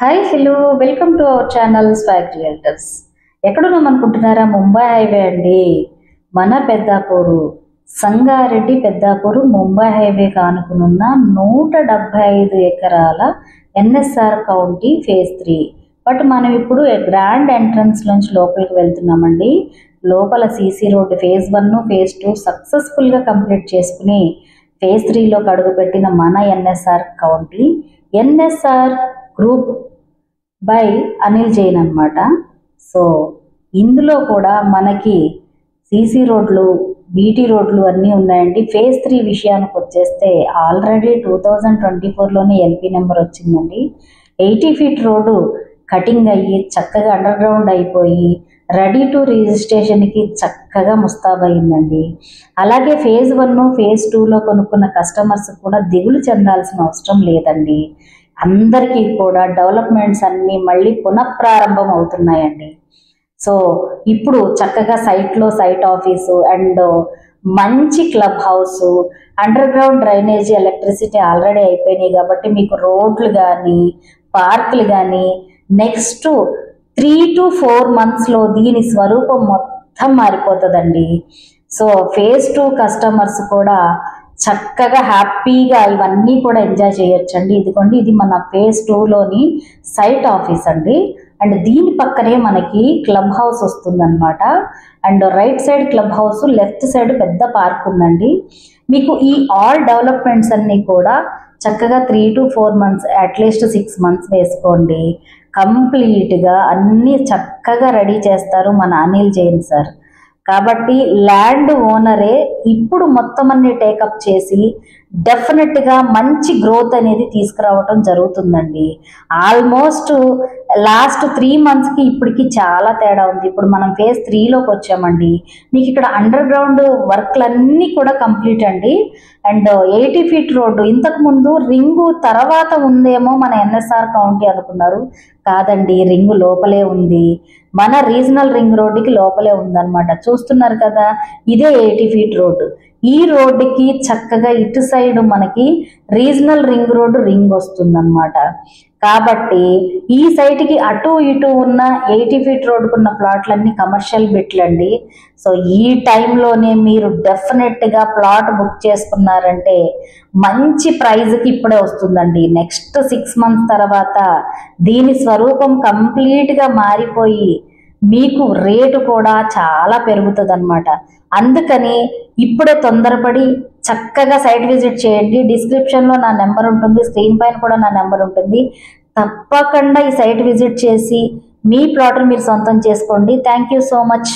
Hi hello welcome to our channel swag realtors. ఎక్కడున్నాం అనుకుంటున్నారా? Mumbai highway అండి. మన పెద్దాపూరు సంగారెడ్డి పెద్దాపూరు ముంబై హైవే కానుకునున్న 175 ఎకరాల ఎన్ఎస్ఆర్ కౌంటీ ఫేజ్ 3. బట్ మనం ఇప్పుడు గ్రాండ్ ఎంట్రన్స్ నుంచి లోపలికి వెళ్తున్నామండి. లోపల సీసీ రోడ్డు ఫేజ్ 1 ఫేజ్ 2 సక్సెస్ఫుల్గా కంప్లీట్ చేసుకుని ఫేజ్ 3లోకి అడుగుపెట్టిన మన NSR county NSR group by Anil Jain అనమాట. సో ఇందులో కూడా మనకి సీసీ రోడ్లు, బీటీ రోడ్లు అన్నీ ఉన్నాయండి. ఫేజ్ 3 విషయానికి వచ్చేస్తే ఆల్రెడీ 2024లోనే ఎల్పీ నెంబర్ వచ్చిందండి. 80 ఫీట్ రోడ్డు కటింగ్ అయ్యి చక్కగా అండర్ గ్రౌండ్ అయిపోయి రెడీ టు రిజిస్ట్రేషన్కి చక్కగా ముస్తాబయిందండి. అలాగే ఫేజ్ 1 ఫేజ్ 2లో కొనుక్కున్న కస్టమర్స్ కూడా దిగులు చెందాల్సిన అవసరం లేదండి. అందరికీ కూడా డెవలప్మెంట్స్ అన్నీ మళ్ళీ పునఃప్రారంభం అవుతున్నాయండి. సో ఇప్పుడు చక్కగా సైట్లో సైట్ ఆఫీసు అండ్ మంచి club house, under ground drainage, electricity already అయిపోయినాయి కాబట్టి మీకు రోడ్లు కానీ పార్కులు కానీ నెక్స్ట్ 3 to 4 monthsలో దీని స్వరూపం మొత్తం మారిపోతుందండి. సో ఫేజ్ 2 కస్టమర్స్ కూడా చక్కగా హ్యాపీగా ఇవన్నీ కూడా ఎంజాయ్ చేయొచ్చండి. ఇదిగోండి, ఇది మన ఫేజ్ 2లోని సైట్ ఆఫీస్ అండి. అండ్ దీని పక్కనే మనకి క్లబ్ హౌస్ వస్తుందన్నమాట. And right side club house, left side పెద్ద పార్క్ ఉందండి. మీకు ఈ ఆల్ డెవలప్మెంట్స్ అన్నీ కూడా చక్కగా 3 to 4 months, అట్లీస్ట్ 6 months వేసుకోండి. కంప్లీట్గా అన్నీ చక్కగా రెడీ చేస్తారు మన అనిల్ జైన్ సార్. కాబట్టి ల్యాండ్ ఓనరే ఇప్పుడు మొత్తం అన్ని టేకప్ చేసి డెఫినెట్గా మంచి గ్రోత్ అనేది తీసుకురావటం జరుగుతుందండి. ఆల్మోస్ట్ లాస్ట్ 3 monthsకి ఇప్పటికి చాలా తేడా ఉంది. ఇప్పుడు మనం ఫేజ్ 3లోకి వచ్చామండి. మీకు ఇక్కడ అండర్ గ్రౌండ్ వర్క్లన్నీ కూడా కంప్లీట్ అండి. అండ్ 80 ఫీట్ రోడ్డు, ఇంతకుముందు రింగు తర్వాత ఉందేమో మన ఎన్ఎస్ఆర్ కౌంటీ అనుకున్నారు. కాదండి, రింగు లోపలే ఉంది. మన రీజనల్ రింగ్ రోడ్డుకి లోపలే ఉందన్నమాట. చూస్తున్నారు కదా, ఇదే 80 ఫీట్ రోడ్డు. ఈ రోడ్డుకి చక్కగా ఇటు సైడ్ మనకి రీజనల్ రింగ్ రోడ్డు రింగ్ వస్తుందన్నమాట. కాబట్టి ఈ సైట్కి అటు ఇటు ఉన్న 80 ఫీట్ రోడ్డుకున్న ప్లాట్లన్నీ కమర్షియల్ బిట్లండి. సో ఈ టైంలోనే మీరు డెఫినెట్గా ప్లాట్ బుక్ చేసుకున్నారంటే మంచి ప్రైజ్కి ఇప్పుడే వస్తుందండి. నెక్స్ట్ 6 months తర్వాత దీని స్వరూపం కంప్లీట్గా మారిపోయి మీకు రేటు కూడా చాలా పెరుగుతుంది అనమాట. అందుకని ఇప్పుడే తొందరపడి చక్కగా సైట్ విజిట్ చేయండి. డిస్క్రిప్షన్లో నా నెంబర్ ఉంటుంది, స్క్రీన్ పైన కూడా నా నెంబర్ ఉంటుంది. తప్పకుండా ఈ సైట్ విజిట్ చేసి మీ ప్లాట్ని మీరు సొంతం చేసుకోండి. Thank you so much.